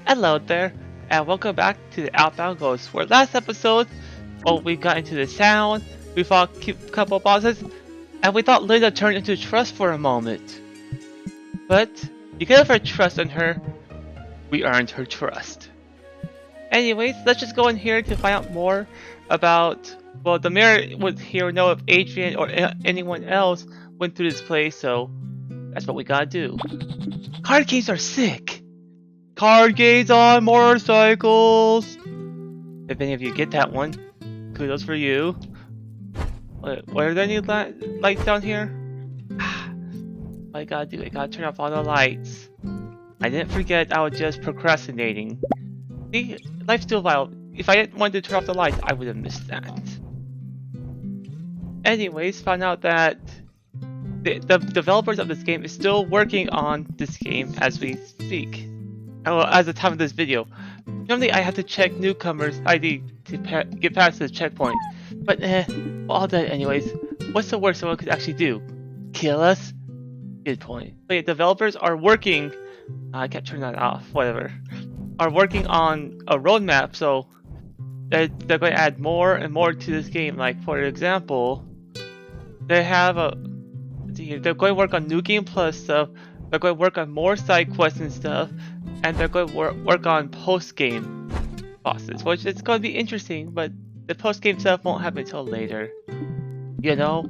Hello there, and welcome back to the Outbound Ghost, where last episode, we got into the town, we fought a couple bosses, and we thought Linda turned into trust for a moment. But, because of our trust in her, we earned her trust. Anyways, let's just go in here to find out more about, well, the mayor would here know if Adrian or anyone else went through this place, so that's what we gotta do. Card games are sick! Card games on motorcycles! If any of you get that one, kudos for you. Are there any lights down here? What I gotta do, I gotta turn off all the lights. I didn't forget I was just procrastinating. See, life's still vital. If I didn't want to turn off the lights, I would have missed that. Anyways, found out that the developers of this game is still working on this game as we speak. Well, as the time of this video. Normally I have to check newcomers' ID to get past the checkpoint. But all that anyways. What's the worst someone could actually do? Kill us? Good point. But yeah, developers are working, I can't turn that off, whatever. Are working on a roadmap, so they're going to add more and more to this game. Like for example, they have they're going to work on New Game Plus stuff, they're going to work on more side quests and stuff, and they're going to work on post-game bosses, which is going to be interesting, but the post-game stuff won't happen until later. You know,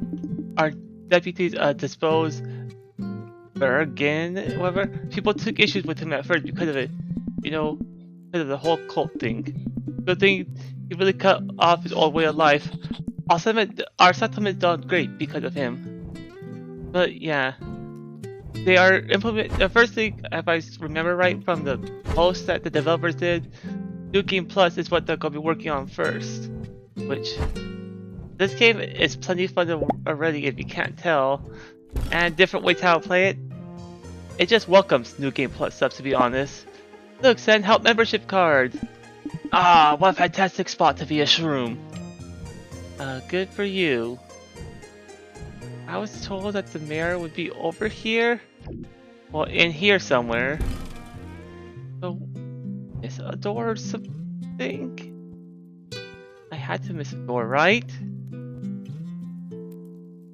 our deputies disposed Bergen, whatever. People took issues with him at first because of it, you know, because of the whole cult thing. Good thing he really cut off his old way of life. Our settlement's done great because of him. But yeah. They are the first thing, if I remember right from the post that the developers did, New Game Plus is what they're going to be working on first. Which, this game is plenty fun already if you can't tell. And different ways how to play it. It just welcomes New Game Plus stuff, to be honest. Look, send help membership card. Ah, what a fantastic spot to be a shroom. Good for you. I was told that the mayor would be over here. Well, in here somewhere. So, is a door or something? I had to miss a door, right?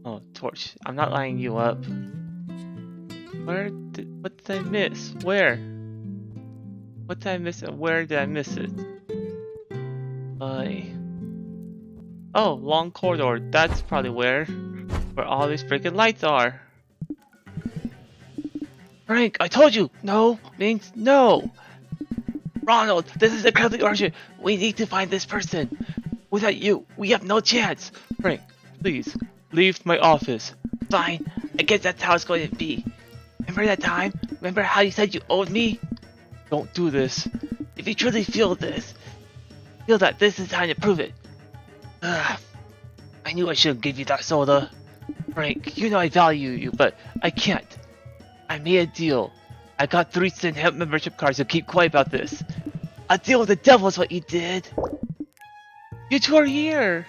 Oh, torch. I'm not lining you up. What did I miss? Where? What did I miss and where did I miss it? Oh, long corridor. That's probably where all these freaking lights are. Frank, I told you! No means no! Ronald, this is incredibly urgent! We need to find this person! Without you, we have no chance! Frank, please, leave my office. Fine, I guess that's how it's going to be. Remember that time? Remember how you said you owed me? Don't do this. If you truly feel that this is time to prove it. Ugh. I knew I shouldn't give you that soda. Frank, you know I value you, but I can't. I made a deal. I got 3 cent help membership cards, so keep quiet about this. A deal with the devil is what you did. You two are here.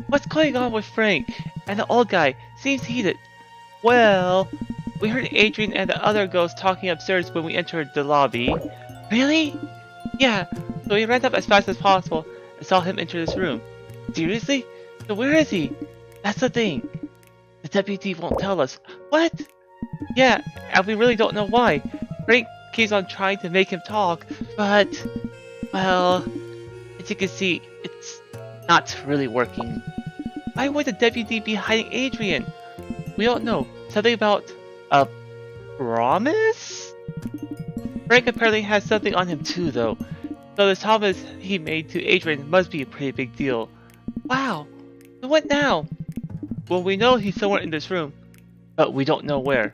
What's going on with Frank? And the old guy seems heated. Well, we heard Adrian and the other ghost talking upstairs when we entered the lobby. Really? Yeah, so we ran up as fast as possible and saw him enter this room. Seriously? So where is he? That's the thing. The deputy won't tell us. What? Yeah, and we really don't know why. Frank keeps on trying to make him talk, but, well, as you can see, it's not really working. Why would the deputy be hiding Adrian? We don't know. Something about a promise? Frank apparently has something on him too, though. So the promise he made to Adrian must be a pretty big deal. Wow. So what now? Well, we know he's somewhere in this room, but we don't know where.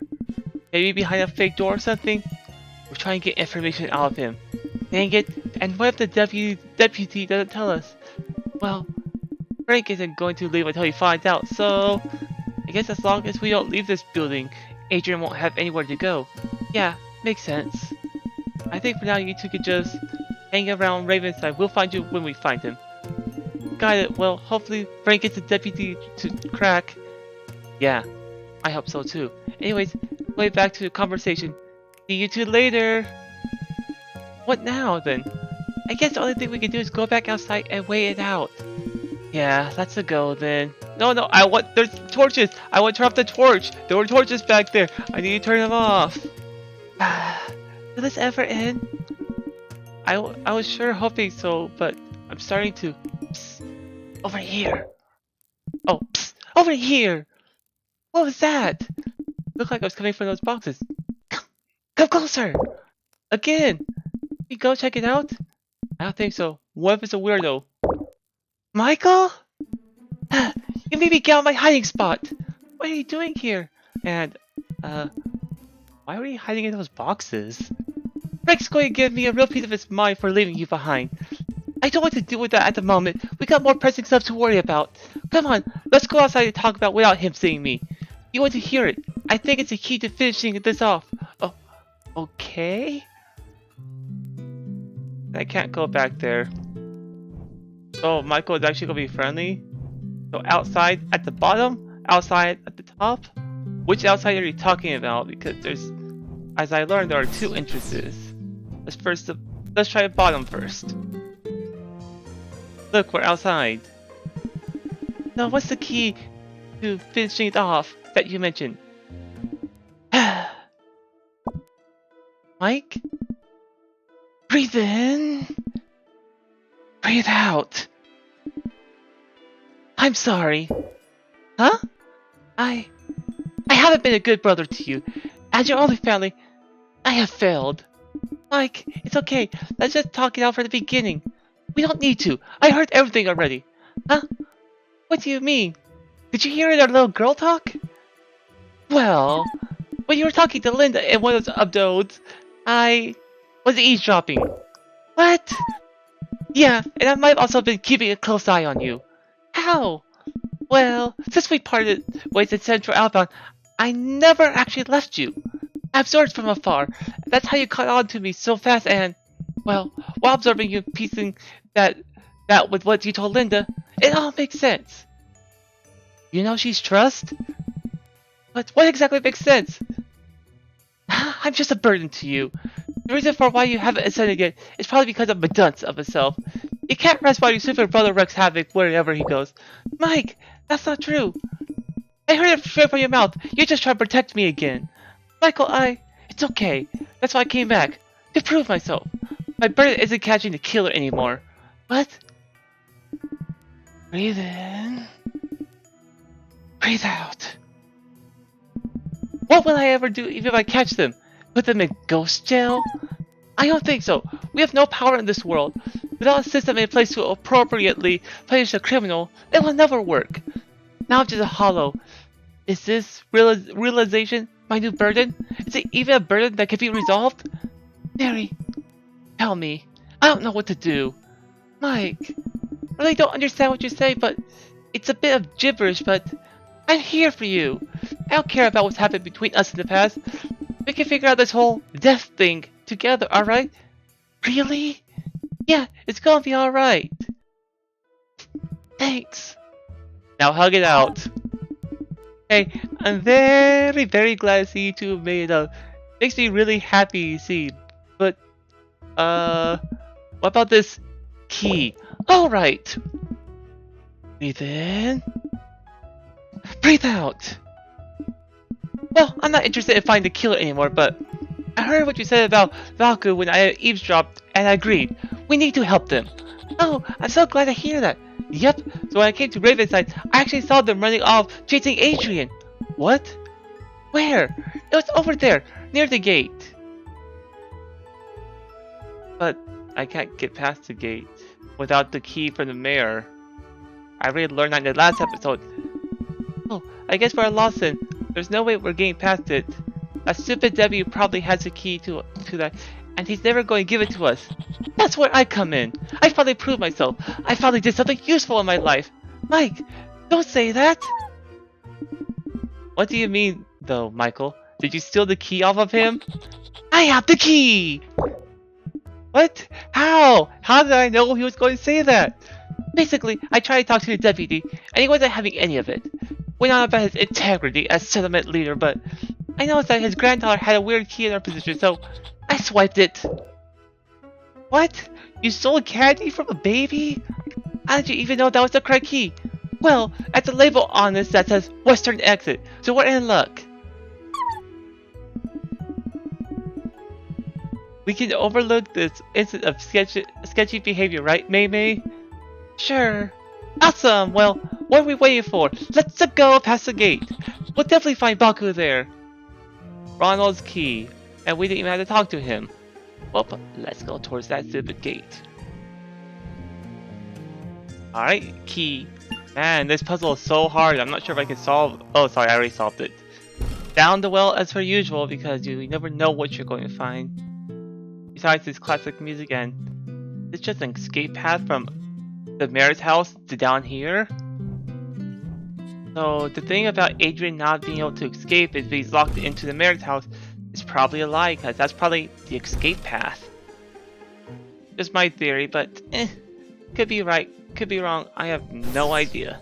Maybe behind a fake door or something? We're trying to get information out of him. Dang it, and what if the deputy doesn't tell us? Well, Frank isn't going to leave until he finds out, so I guess as long as we don't leave this building, Adrian won't have anywhere to go. Yeah, makes sense. I think for now you two could just hang around Raven's side. We'll find you when we find him. Got it. Well, hopefully Frank gets the deputy to crack. Yeah, I hope so too. Anyways, way back to the conversation. See you two later. What now, then? I guess the only thing we can do is go back outside and wait it out. Yeah, let's a go then. No, there's torches! I want to turn off the torch! There were torches back there! I need to turn them off! Will this ever end? I was sure hoping so, but I'm starting to... Psst, over here! Oh, psst, over here! What was that? Looked like it was coming from those boxes. Come closer! Again! Can you go check it out? I don't think so. What if it's a weirdo? Michael? You made me get out of my hiding spot! What are you doing here? And, why were you hiding in those boxes? Rick's going to give me a real piece of his mind for leaving you behind. I don't want to deal with that at the moment. We got more pressing stuff to worry about. Come on, let's go outside and talk about without him seeing me. You want to hear it? I think it's the key to finishing this off. Oh, okay? I can't go back there. Oh, Michael is actually going to be friendly? So outside at the bottom? Outside at the top? Which outside are you talking about? Because there's... As I learned, there are two entrances. Let's try the bottom first. Look, we're outside. Now, what's the key to finishing it off that you mentioned? Mike? Breathe in. Breathe out. I'm sorry. Huh? I haven't been a good brother to you. As your only family, I have failed. Mike, it's okay. Let's just talk it out from the beginning. We don't need to. I heard everything already. Huh? What do you mean? Did you hear our little girl talk? Well, when you were talking to Linda in one of those uploads, I was eavesdropping. What? Yeah, and I might have also been keeping a close eye on you. How? Well, since we parted ways in Central Outbound, I never actually left you. I observed from afar. That's how you caught on to me so fast and, well, while observing you piecing that with what you told Linda, it all makes sense. You know she's trust? But what exactly makes sense? I'm just a burden to you. The reason for why you haven't ascended yet is probably because of my dunce of myself. You can't rest while your super brother wreaks havoc wherever he goes. Mike, that's not true. I heard it straight from your mouth. You're just trying to protect me again. Michael, it's okay. That's why I came back. To prove myself. My burden isn't catching the killer anymore. What? Breathe in. Breathe out. What will I ever do even if I catch them? Put them in ghost jail? I don't think so. We have no power in this world. Without a system in place to appropriately punish a criminal, it will never work. Now I'm just a hollow. Is this realization my new burden? Is it even a burden that can be resolved? Mary, tell me. I don't know what to do. Mike, I really don't understand what you say, but it's a bit of gibberish, but I'm here for you. I don't care about what's happened between us in the past. We can figure out this whole death thing together, alright? Really? Yeah, it's gonna be alright. Thanks. Now hug it out. Hey, I'm very, very glad to see you two made it up. Makes me really happy to see. But, what about this key? Alright. Breathe in. Breathe out. Well, I'm not interested in finding the killer anymore, but I heard what you said about Valku when I eavesdropped, and I agreed. We need to help them. Oh, I'm so glad to hear that. Yep, so when I came to Ravenside, I actually saw them running off, chasing Adrian. What? Where? It was over there, near the gate. But I can't get past the gate without the key from the mayor. I already learned that in the last episode. Oh, I guess we're lost then. There's no way we're getting past it. That stupid W probably has the key to that, and he's never going to give it to us. That's where I come in. I finally proved myself. I finally did something useful in my life. Mike, don't say that. What do you mean, though, Michael? Did you steal the key off of him? I have the key! What? How? How did I know he was going to say that? Basically, I tried to talk to the deputy, and he wasn't having any of it. Went on about his integrity as settlement leader, but I noticed that his granddaughter had a weird key in her position, so I swiped it. What? You stole candy from a baby? How did you even know that was the correct key? Well, at the label on this that says Western Exit, so we're in luck. We can overlook this instance of sketchy behavior, right, Mei Mei? Sure. Awesome! Well, what are we waiting for? Let's go past the gate. We'll definitely find Baku there. Ronald's key, and we didn't even have to talk to him. Well, let's go towards that stupid gate. Alright, key. Man, this puzzle is so hard. I'm not sure if I can solve. Oh, sorry, I already solved it. Down the well as per usual because you never know what you're going to find. Besides this classic music, and it's just an escape path from the mayor's house to down here. So the thing about Adrian not being able to escape is he's locked into the mayor's house is probably a lie, because that's probably the escape path. Just my theory, but could be right, could be wrong. I have no idea.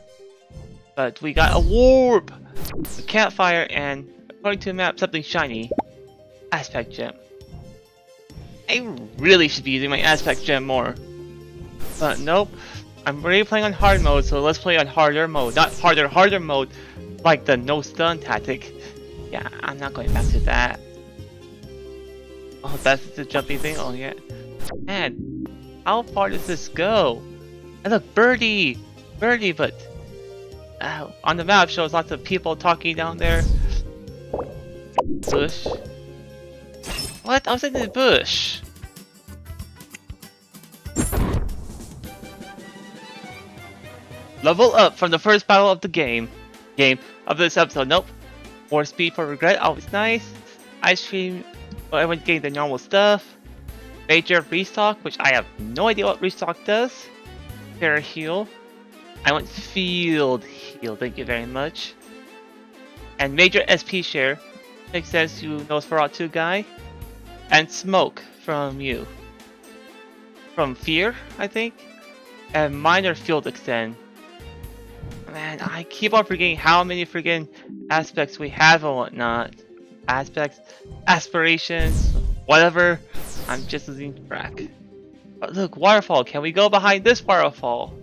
But we got a warp, a campfire, and according to the map, something shiny. Aspect gem. I really should be using my aspect gem more. But nope. I'm already playing on hard mode, so let's play on harder mode. Not harder mode, like the no stun tactic. Yeah, I'm not going back to that. Oh, that's the jumpy thing? Oh yeah. Man, how far does this go? And look, birdie! Birdie, but... on the map shows lots of people talking down there. Bush. What? I was in the bush. Level up from the first battle of the game of this episode. Nope. More speed for regret. Always nice. Ice cream. Well, everyone's getting the normal stuff. Major restock, which I have no idea what restock does. Fair heal. I want field heal. Thank you very much. And major SP share. Makes sense. You Nosferatu guy. And smoke from you. From fear, I think. And minor field extend. Man, I keep on forgetting how many friggin' aspects we have and whatnot. Aspects, aspirations, whatever. I'm just losing track. But look, waterfall. Can we go behind this waterfall?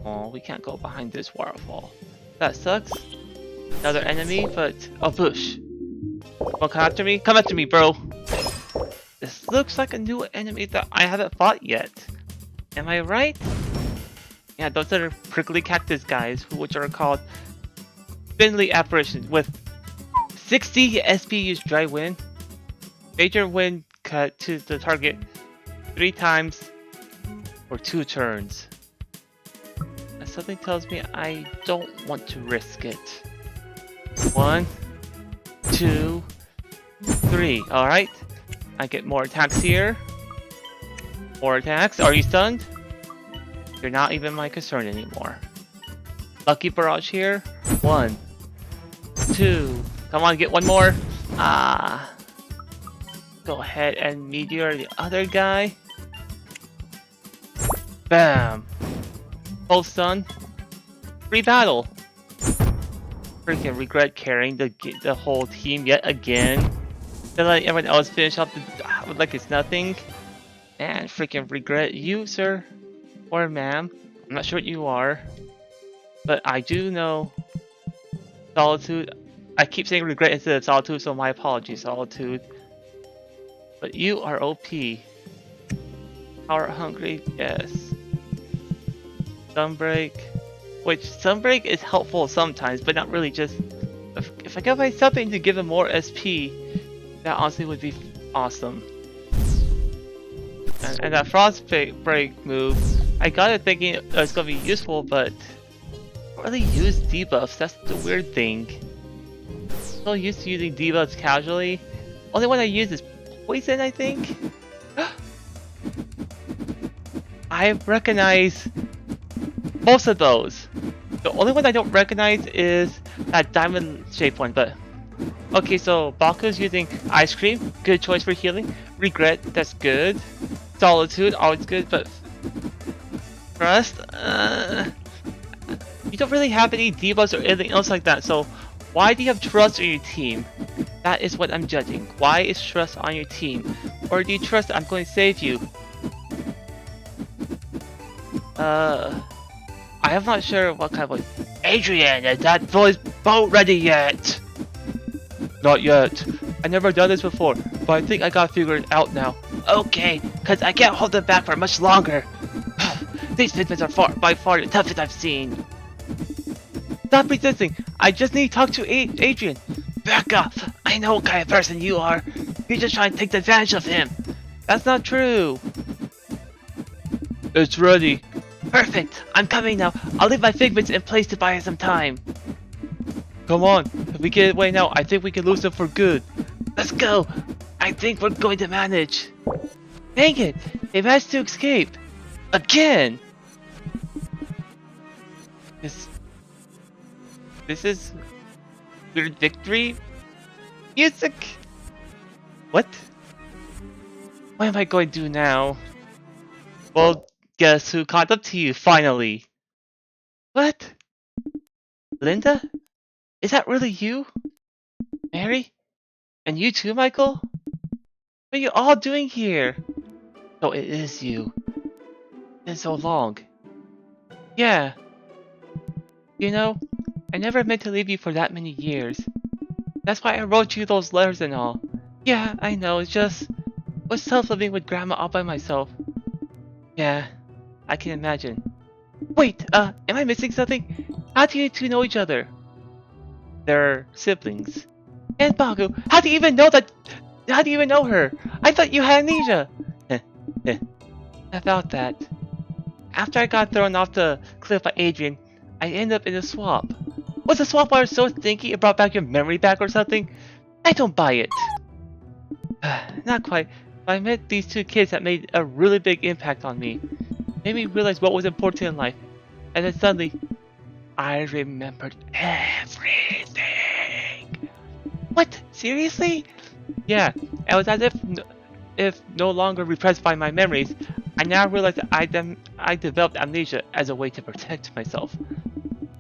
Oh, we can't go behind this waterfall. That sucks. Another enemy, but a bush. Well, come after me? Come after me, bro. This looks like a new enemy that I haven't fought yet. Am I right? Yeah, those are prickly cactus guys, which are called spindly apparitions with 60 SP use dry wind. Major wind cut to the target 3 times for 2 turns. And something tells me I don't want to risk it. 1, 2, 3. Alright. I get more attacks here. More attacks. Are you stunned? You're not even my concern anymore. Lucky barrage here. 1, 2. Come on, get one more. Go ahead and meteor the other guy. Bam. Full stun. Free battle. Freaking regret carrying the whole team yet again. Then let everyone else finish up like it's nothing. And freaking regret you, sir. Or ma'am. I'm not sure what you are. But I do know Solitude. I keep saying regret instead of Solitude, so my apologies, Solitude. But you are OP. Power hungry, yes. Sunbreak. Which Sunbreak is helpful sometimes, but not really. Just if I could find something to give him more SP, that honestly would be awesome. And that Frostbreak move, I got it thinking it's gonna be useful, but I don't really use debuffs. That's the weird thing. I'm so used to using debuffs casually. Only one I use is poison, I think. I recognize most of those. The only one I don't recognize is that diamond-shaped one, but... Okay, so Baku's using Ice Cream, good choice for healing. Regret, that's good. Solitude, always good, but... Trust? You don't really have any debuffs or anything else like that, so... Why do you have trust on your team? That is what I'm judging. Why is trust on your team? Or do you trust that I'm going to save you? I am not sure what kind of voice. Adrian, is that boat ready yet? Not yet. I never done this before, but I think I got figured out now. Okay, cause I can't hold them back for much longer. These pigments are by far the toughest I've seen. Stop resisting. I just need to talk to Adrian. Back up. I know what kind of person you are. You're just trying to take advantage of him. That's not true. It's ready. Perfect. I'm coming now. I'll leave my figments in place to buy us some time. Come on. If we get away now, I think we can lose them for good. Let's go. I think we're going to manage. Dang it. They managed to escape. Again. This is weird victory music. What? What am I going to do now? Well, guess who caught up to you finally? What? Linda? Is that really you? Mary? And you too, Michael? What are you all doing here? So it is you. It's been so long. Yeah. You know, I never meant to leave you for that many years. That's why I wrote you those letters and all. Yeah, I know, it's just... what's tough living with Grandma all by myself? Yeah, I can imagine. Wait, am I missing something? How do you two know each other? They're siblings. And Baku, how do you even know that? How do you even know her? I thought you had amnesia! About that. After I got thrown off the cliff by Adrian, I ended up in a swamp. Was the swamp water so stinky it brought back your memory back or something? I don't buy it. Not quite, but I met these two kids that made a really big impact on me. Made me realize what was important in life. And then suddenly, I remembered everything. What? Seriously? Yeah, it was as if no longer repressed by my memories. I now realize that I developed amnesia as a way to protect myself.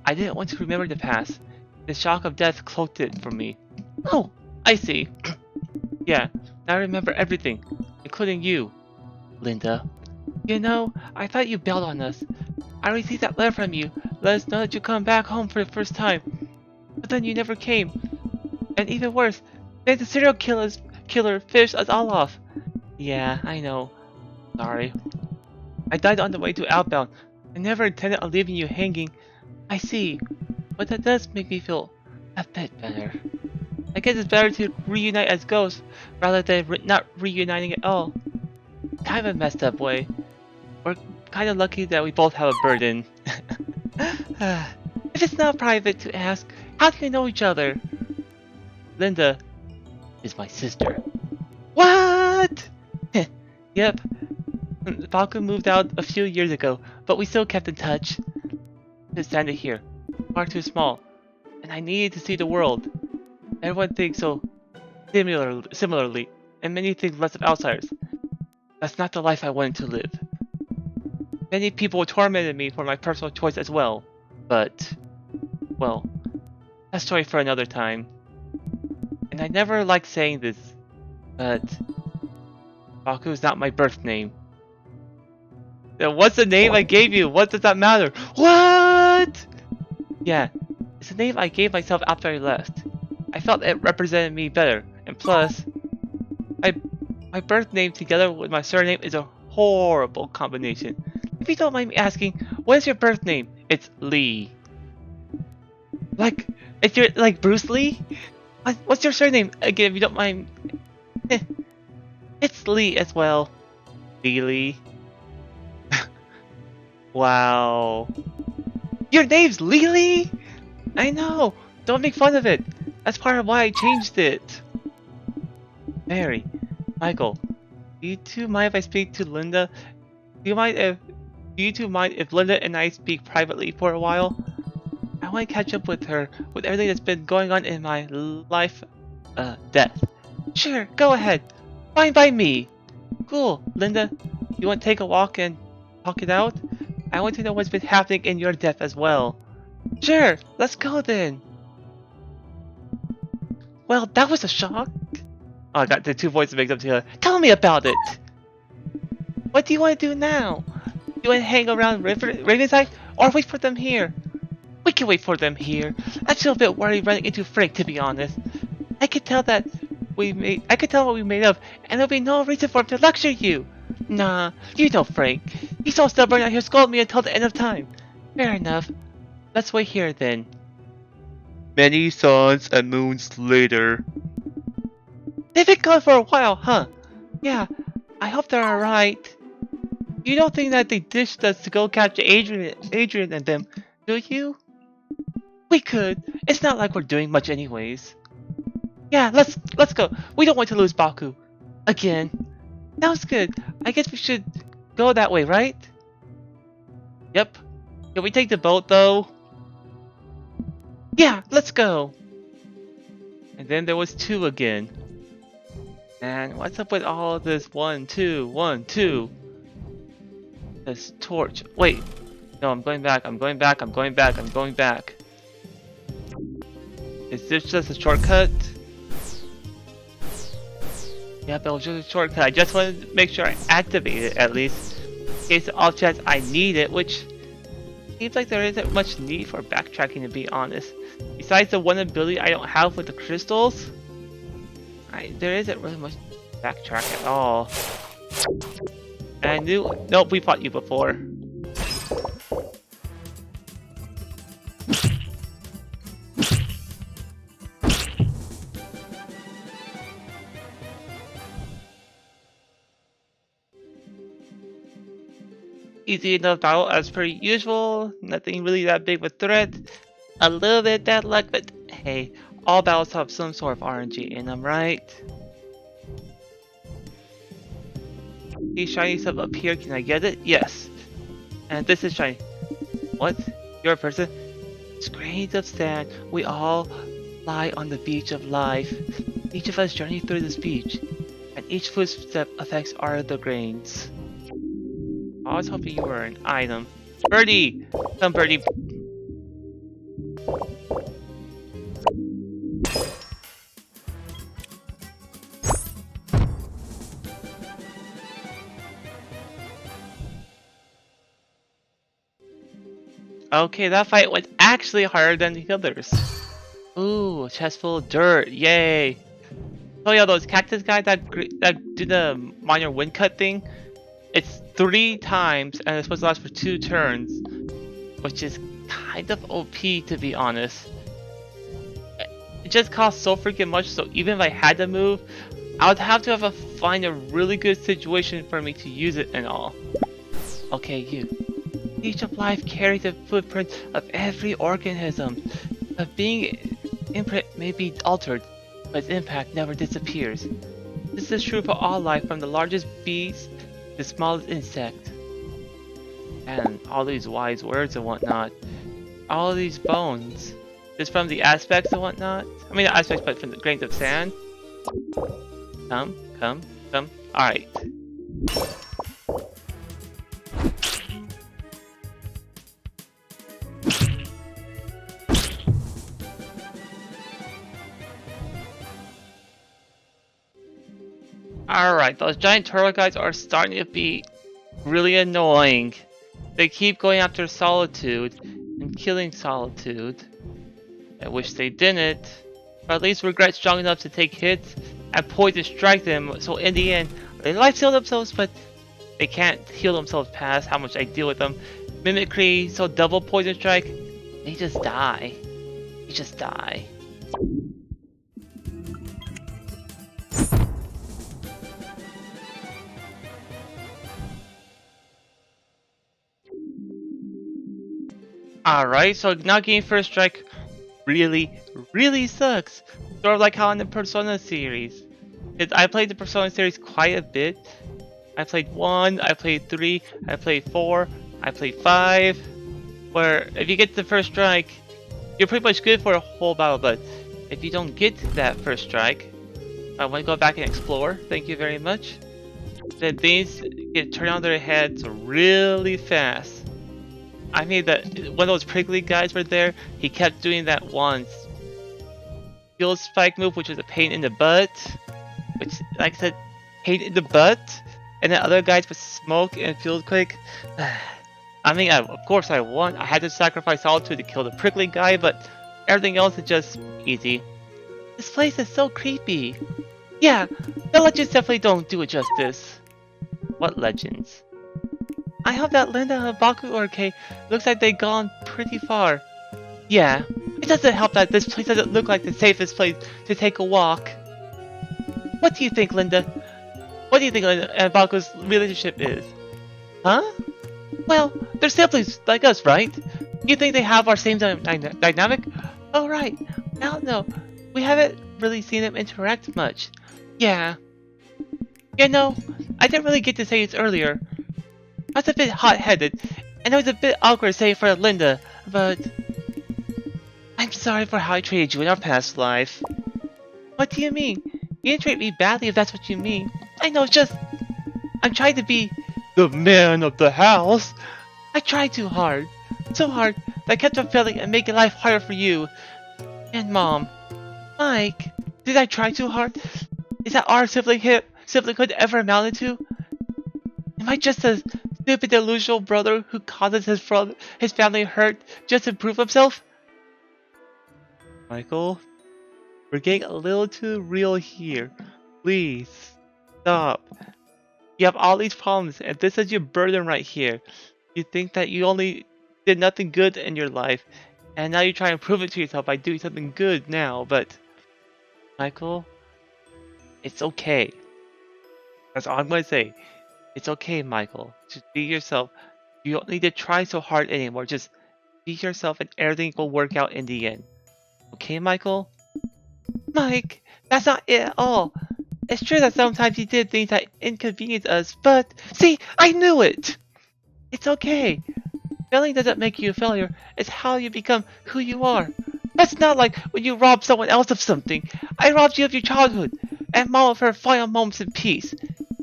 I didn't want to remember the past. The shock of death cloaked it from me. Oh, I see. Yeah, now I remember everything, including you, Linda. You know, I thought you bailed on us. I received that letter from you, let us know that you come back home for the first time. But then you never came. And even worse, then the serial killer fished us all off. Yeah, I know. Sorry. I died on the way to Outbound. I never intended on leaving you hanging. I see. But that does make me feel a bit better. I guess it's better to reunite as ghosts rather than not reuniting at all. Kind of a messed up way. We're kind of lucky that we both have a burden. If it's not private to ask, how do you know each other? Linda is my sister. What? Yep. Falco moved out a few years ago, but we still kept in touch. Just standing here, far too small, and I needed to see the world. Everyone thinks so similarly, and many think less of outsiders. That's not the life I wanted to live. Many people tormented me for my personal choice as well, but, well, that's a story for another time. And I never liked saying this, but Baku is not my birth name. Then what's the name I gave you? What does that matter? What? Yeah, it's the name I gave myself after I left. I felt it represented me better, and plus, my birth name together with my surname is a horrible combination. If you don't mind me asking, what is your birth name? It's Lee. Like, if you're like Bruce Lee? What's your surname? Again, if you don't mind. It's Lee as well. Lee. Wow. Your name's Lee? I know. Don't make fun of it. That's part of why I changed it. Mary, Michael, do you two mind if I speak to Linda? Do you two mind if Linda and I speak privately for a while? I want to catch up with her with everything that's been going on in my life, death. Sure, go ahead. Fine by me. Cool, Linda. You want to take a walk and talk it out? I want to know what's been happening in your death as well. Sure, let's go then. Well, that was a shock. Oh, I got the two voices mixed up together. Tell me about it. What do you want to do now? You want to hang around Ravenside or wait for them here? We can wait for them here. I feel a bit worried running into Frank, to be honest. I could tell what we made of, and there'll be no reason for him to lecture you. Nah, you know Frank. He's so stubborn out here scolding me until the end of time. Fair enough. Let's wait here then. Many suns and moons later. They've been gone for a while, huh? Yeah, I hope they're alright. You don't think that they ditched us to go capture Adrian and them, do you? We could. It's not like we're doing much anyways. Yeah, let's go. We don't want to lose Baku. Again. Sounds good. I guess we should go that way, right? Yep. Can we take the boat though? Yeah, let's go. And then there was 2 again. And what's up with all this 1, 2, 1, 2? This torch. Wait. No, I'm going back. I'm going back. I'm going back. I'm going back. Is this just a shortcut? Yep, it was just a shortcut. I just wanted to make sure I activate it at least. In case the off chance I need it, which seems like there isn't much need for backtracking, to be honest. Besides the one ability I don't have with the crystals, there isn't really much backtrack at all. And I knew... Nope, we fought you before. Easy enough battle as per usual, nothing really that big of a threat. A little bit bad luck, but hey, all battles have some sort of RNG in them, right? These shiny stuff up here, can I get it? Yes. And this is shiny. What? You're a person? It's grains of sand. We all lie on the beach of life. Each of us journey through this beach, and each footstep affects our other grains. I was hoping you were an item. Birdie! Come, Birdie. Okay, that fight was actually harder than the others. Ooh, chest full of dirt. Yay! Oh yeah, those cactus guys that do the minor wind cut thing. It's 3 times, and it's supposed to last for 2 turns, which is kind of OP, to be honest. It just costs so freaking much, so even if I had to move, I would have to find a really good situation for me to use it and all. Okay, you. Each of life carries the footprint of every organism. A being imprint may be altered, but its impact never disappears. This is true for all life, from the largest beast the smallest insect. And all these wise words and whatnot. All these bones. Just from the aspects and whatnot. I mean, not aspects, but from the grains of sand. Come. Alright. Alright, those giant turtle guys are starting to be really annoying. They keep going after Solitude and killing Solitude. I wish they didn't, but at least Regret's strong enough to take hits and poison strike them, so in the end, they life heal themselves, but they can't heal themselves past how much I deal with them. Mimicry, so double poison strike, they just die. They just die. Alright, so not getting first strike really sucks. Sort of like how in the Persona series. I played the Persona series quite a bit. I played 1, I played 3, I played 4, I played 5. Where if you get the first strike, you're pretty much good for a whole battle, but if you don't get that first strike, I want to go back and explore, thank you very much. Then things get turned on their heads really fast. I mean that one of those prickly guys were there, he kept doing that once. Field spike move, which was a pain in the butt. Which, like I said, pain in the butt. and the other guys would smoke and feel quick. I mean, of course I won. I had to sacrifice Solitude to kill the prickly guy, but everything else is just easy. This place is so creepy. Yeah, the legends definitely don't do it justice. What legends? I hope that Linda and Baku are okay. Looks like they've gone pretty far. Yeah, it doesn't help that this place doesn't look like the safest place to take a walk. What do you think, Linda? What do you think Linda and Baku's relationship is? Huh? Well, they're siblings like us, right? You think they have our same dynamic? Oh, right. I don't know. We haven't really seen them interact much. Yeah. You know, I didn't really get to say this earlier. I was a bit hot-headed, and it was a bit awkward saying for Linda, but I'm sorry for how I treated you in our past life. What do you mean? You didn't treat me badly if that's what you mean. I know, it's just I'm trying to be the man of the house. I tried too hard. So hard that I kept on failing and making life harder for you. And Mom. Mike, did I try too hard? Is that our siblinghood ever amounted to? Am I just a stupid delusional brother who causes his family hurt just to prove himself? Michael, we're getting a little too real here. Please, stop. You have all these problems, and this is your burden right here. You think that you only did nothing good in your life, and now you try and prove it to yourself by doing something good now, but... Michael, it's okay. That's all I'm going to say. It's okay, Michael. Just be yourself. You don't need to try so hard anymore. Just be yourself and everything will work out in the end. Okay, Michael? Mike, that's not it at all. It's true that sometimes you did things that inconvenience us, but... See, I knew it! It's okay. Failing doesn't make you a failure. It's how you become who you are. That's not like when you rob someone else of something. I robbed you of your childhood, and Mom of her final moments in peace.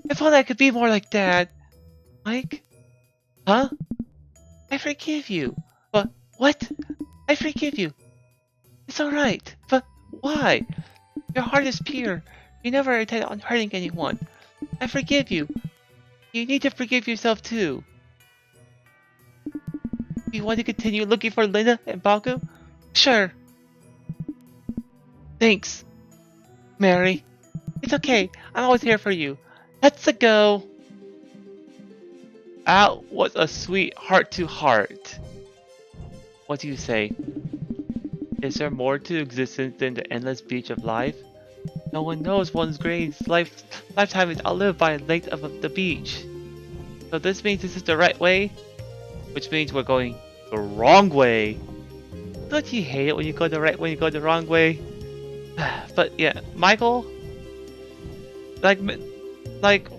If only I could be more like Dad. Mike? Huh? I forgive you. But what? I forgive you. It's alright. But why? Your heart is pure. You never intended on hurting anyone. I forgive you. You need to forgive yourself too. Do you want to continue looking for Linda and Baku? Sure. Thanks, Mary. It's okay. I'm always here for you. Let's go. That was a sweet heart-to-heart. What do you say? Is there more to existence than the endless beach of life? No one knows one's greatest lifetime is outlived by the length of the beach. So this means this is the right way? Which means we're going the wrong way. Don't you hate it when you go the right way and you go the wrong way? But yeah, Michael, like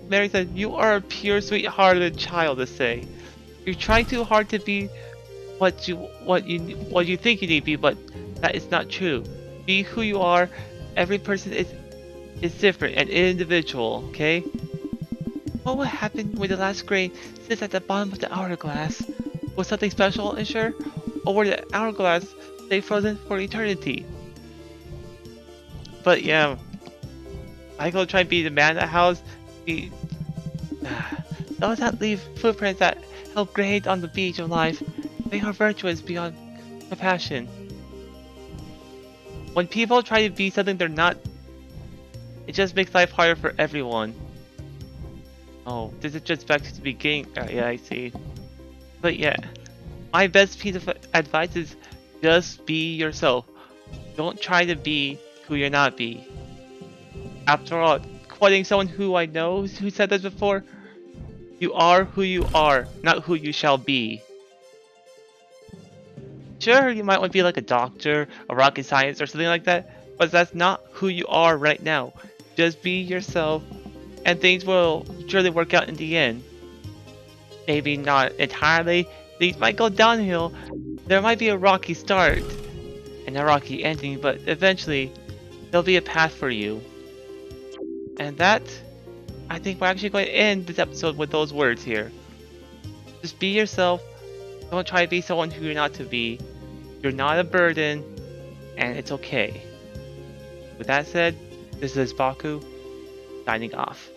Mary said, you are a pure, sweet-hearted child to say. You're trying too hard to be what you think you need to be, but that is not true. Be who you are. Every person is different and individual, okay? What will happen when the last grain sits at the bottom of the hourglass? Will something special ensure? Or will the hourglass stay frozen for eternity? But yeah, Michael trying to be the man of the house. Those that leave footprints that help grade on the beach of life, they are virtuous beyond compassion. When people try to be something they're not, it just makes life harder for everyone. Oh, this is just back to the beginning. Yeah, I see. But yeah, my best piece of advice is just be yourself. Don't try to be who you're not be. After all, quoting someone who I know who said this before, you are who you are, not who you shall be. Sure, you might want to be like a doctor, a rocket science, or something like that, but that's not who you are right now. Just be yourself, and things will surely work out in the end. Maybe not entirely, things might go downhill, there might be a rocky start, and a rocky ending, but eventually, there'll be a path for you. And that, I think we're actually going to end this episode with those words here. Just be yourself, don't try to be someone who you're not to be. You're not a burden, and it's okay. With that said, this is Baku, signing off.